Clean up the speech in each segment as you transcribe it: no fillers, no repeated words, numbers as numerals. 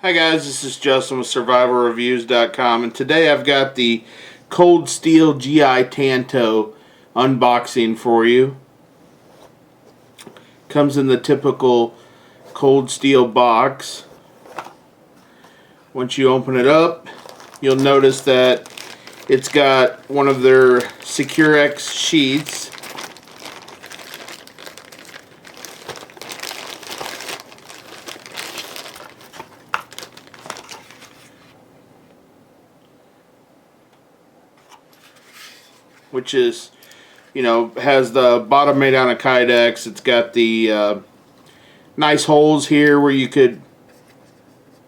Hi guys, this is Justin with SurvivalReviews.com, and today I've got the Cold Steel GI Tanto unboxing for you. Comes in the typical cold steel box. Once you open it up, you'll notice that it's got one of their Securex sheaths. Which is, has the bottom made out of kydex. It's got the nice holes here where you could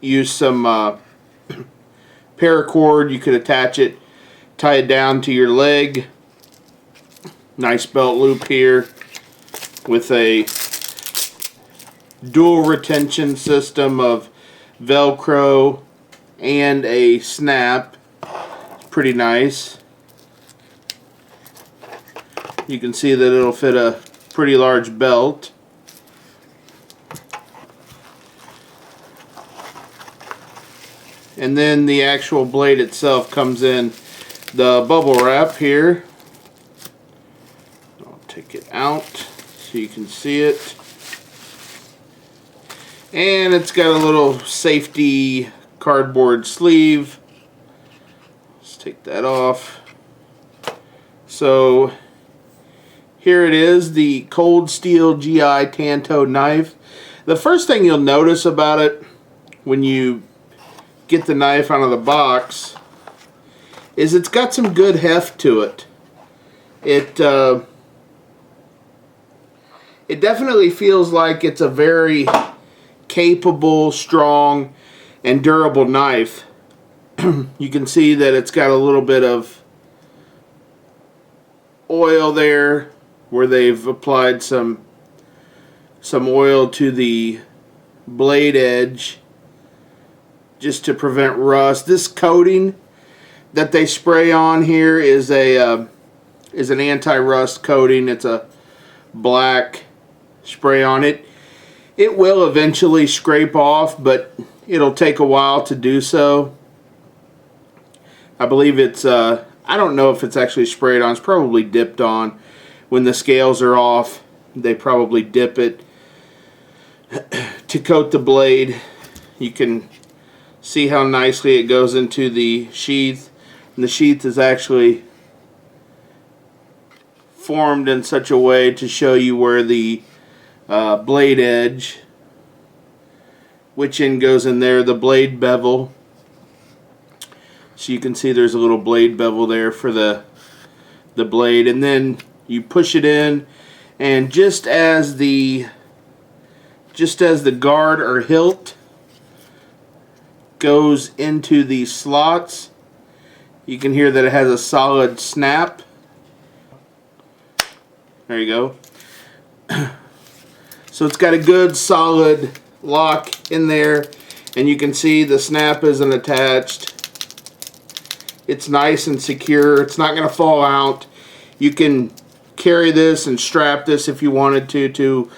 use some paracord. You could attach it, tie it down to your leg. Nice belt loop here with a dual retention system of Velcro and a snap. Pretty nice. You can see that it'll fit a pretty large belt. And then the actual blade itself comes in the bubble wrap here. I'll take it out so you can see it. And it's got a little safety cardboard sleeve. Let's take that off. So here it is, the Cold Steel GI Tanto knife. The first thing you'll notice about it when you get the knife out of the box is it's got some good heft to it. It definitely feels like it's a very capable, strong, and durable knife. You can see that it's got a little bit of oil there, where they've applied some oil to the blade edge just to prevent rust. This coating that they spray on here is an anti-rust coating. It's a black spray on it. It will eventually scrape off, but it'll take a while to do so. I believe it's I don't know if it's actually sprayed on. It's probably dipped on. When the scales are off, they probably dip it to coat the blade. You can see how nicely it goes into the sheath. And the sheath is actually formed in such a way to show you where the blade edge, which end goes in there, the blade bevel. So you can see there's a little blade bevel there for the blade, and then you push it in, and just as the guard or hilt goes into these slots, you can hear that it has a solid snap. There you go. So it's got a good solid lock in there, and you can see the snap isn't attached. It's nice and secure. It's not going to fall out. You can carry this and strap this if you wanted to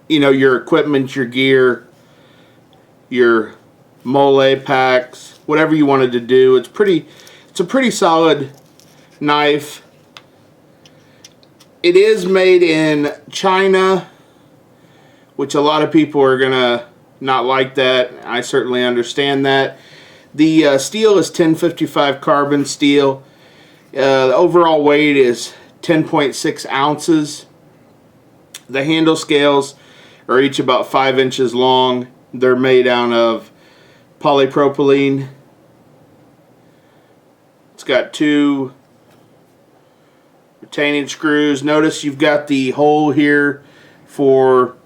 your equipment, your gear, your molle packs, whatever you wanted to do. It's a pretty solid knife. It is made in China, which a lot of people are gonna not like that. I certainly understand that. The steel is 1055 carbon steel. The overall weight is 10.6 ounces. The handle scales are each about 5 inches long. They're made out of polypropylene. It's got 2 retaining screws. Notice you've got the hole here for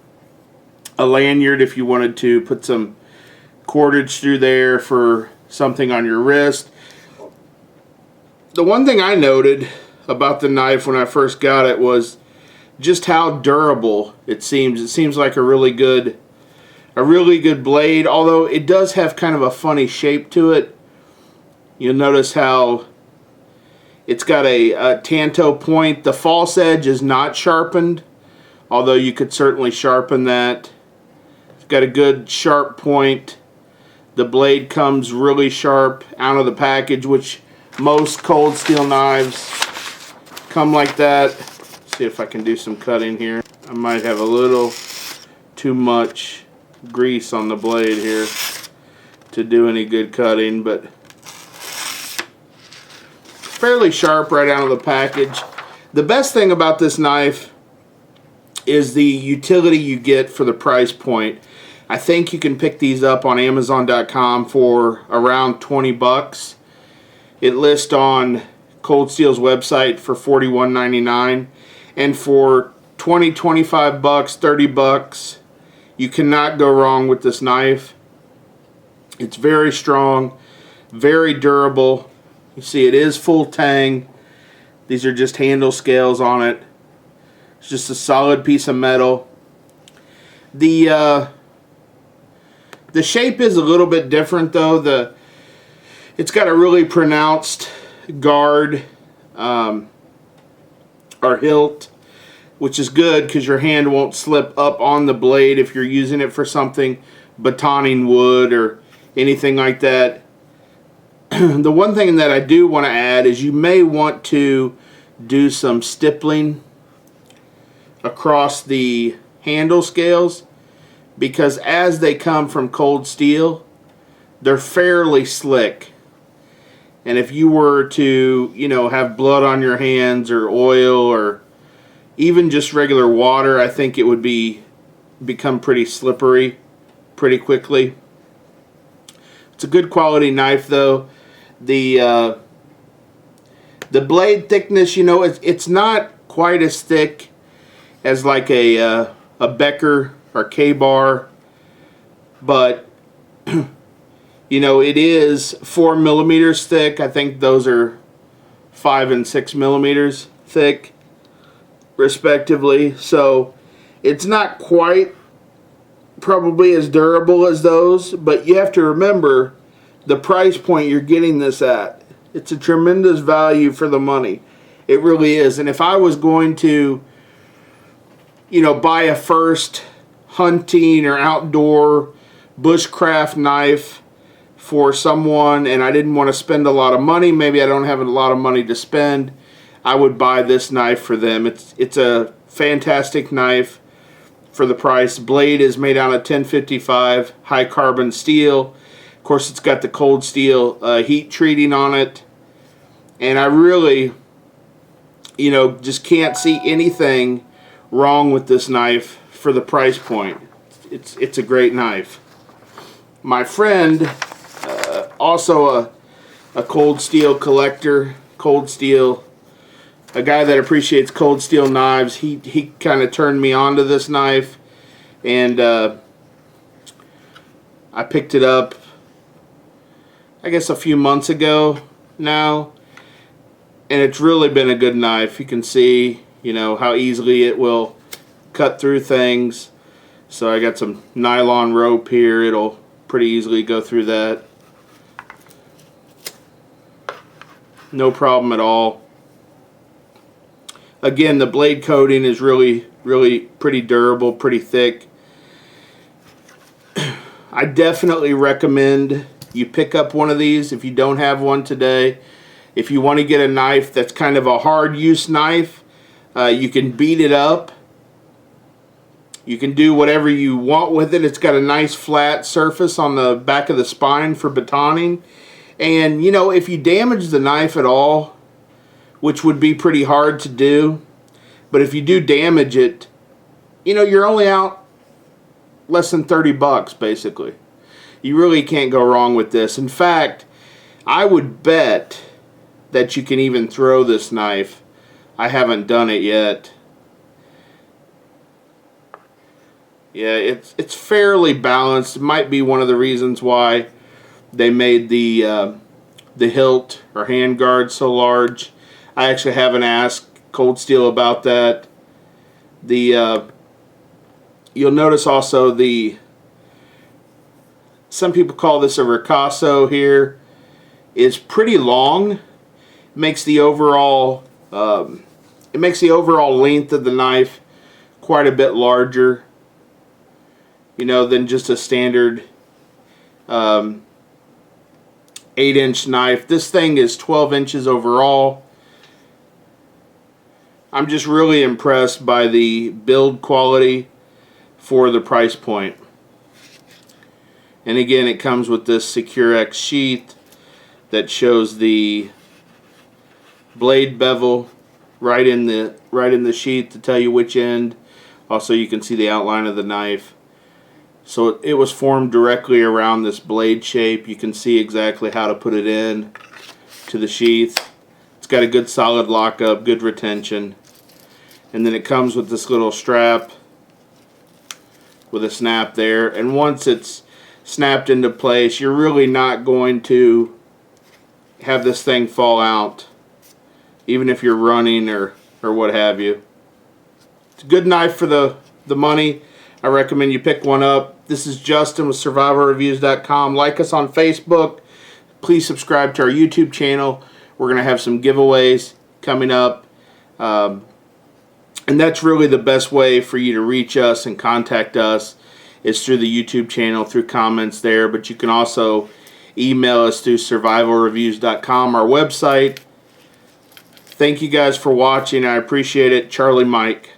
a lanyard if you wanted to put some cordage through there for something on your wrist. The one thing I noted about the knife when I first got it was just how durable it seems. It seems like a really good blade, although it does have kind of a funny shape to it. You'll notice how it's got a Tanto point. The false edge is not sharpened, although you could certainly sharpen that. got a good sharp point. The blade comes really sharp out of the package, which most cold steel knives come like that. Let's see if I can do some cutting here. I might have a little too much grease on the blade here to do any good cutting, but fairly sharp right out of the package. The best thing about this knife is the utility you get for the price point. I think you can pick these up on Amazon.com for around 20 bucks. It lists on Cold Steel's website for $41.99, and for 20, 25 bucks, 30 bucks, you cannot go wrong with this knife. It's very strong, very durable. You see it is full tang. These are just handle scales on it. It's just a solid piece of metal. The shape is a little bit different though. It's got a really pronounced guard or hilt, which is good because your hand won't slip up on the blade if you're using it for something, batoning wood or anything like that. The one thing that I do want to add is you may want to do some stippling across the handle scales, because as they come from Cold Steel, they're fairly slick. And if you were to, you know, have blood on your hands or oil or even just regular water, I think it would become pretty slippery pretty quickly. It's a good quality knife though. The blade thickness, you know, it's not quite as thick as like a Becker or K-bar, but you know, it is 4 millimeters thick. I think those are 5 and 6 millimeters thick, respectively. So it's not quite probably as durable as those, but you have to remember the price point you're getting this at. It's a tremendous value for the money. It really is. And if I was going to, you know, buy a first hunting or outdoor bushcraft knife for someone and I didn't want to spend a lot of money, maybe I don't have a lot of money to spend, I would buy this knife for them. It's a fantastic knife for the price. Blade is made out of 1055 high carbon steel. Of course, it's got the Cold Steel heat treating on it, and I really, you know, just can't see anything wrong with this knife for the price point. It's a great knife. My friend, also a Cold Steel collector, Cold Steel, a guy that appreciates Cold Steel knives, he kind of turned me on to this knife, and I picked it up, I guess, a few months ago now, and it's really been a good knife. You can see, you know, how easily it will cut through things. So I got some nylon rope here. It'll pretty easily go through that. No problem at all. Again, the blade coating is really pretty durable, pretty thick. I definitely recommend you pick up one of these if you don't have one today. If you want to get a knife that's kind of a hard use knife, you can beat it up. You can do whatever you want with it. It's got a nice flat surface on the back of the spine for batoning. And you know, if you damage the knife at all, which would be pretty hard to do, but if you do damage it, you know, you're only out less than 30 bucks basically. You really can't go wrong with this. In fact, I would bet that you can even throw this knife. I haven't done it yet. Yeah, it's fairly balanced. It might be one of the reasons why they made the hilt or handguard so large. I actually haven't asked Cold Steel about that. You'll notice also some people call this a ricasso here, is pretty long. It makes the overall length of the knife quite a bit larger. you know, than just a standard 8-inch knife. This thing is 12 inches overall. I'm just really impressed by the build quality for the price point. And again, it comes with this SecureX sheath that shows the blade bevel right in the sheath to tell you which end. Also, you can see the outline of the knife. So it was formed directly around this blade shape. You can see exactly how to put it in to the sheath. It's got a good solid lockup, good retention. And then it comes with this little strap with a snap there. And once it's snapped into place, you're really not going to have this thing fall out, even if you're running or what have you. It's a good knife for the money. I recommend you pick one up. This is Justin with survivalreviews.com. Like us on Facebook. Please subscribe to our YouTube channel. We're going to have some giveaways coming up. And that's really the best way for you to reach us and contact us is through the YouTube channel, through comments there. But you can also email us through survivalreviews.com, our website. Thank you guys for watching. I appreciate it. Charlie Mike.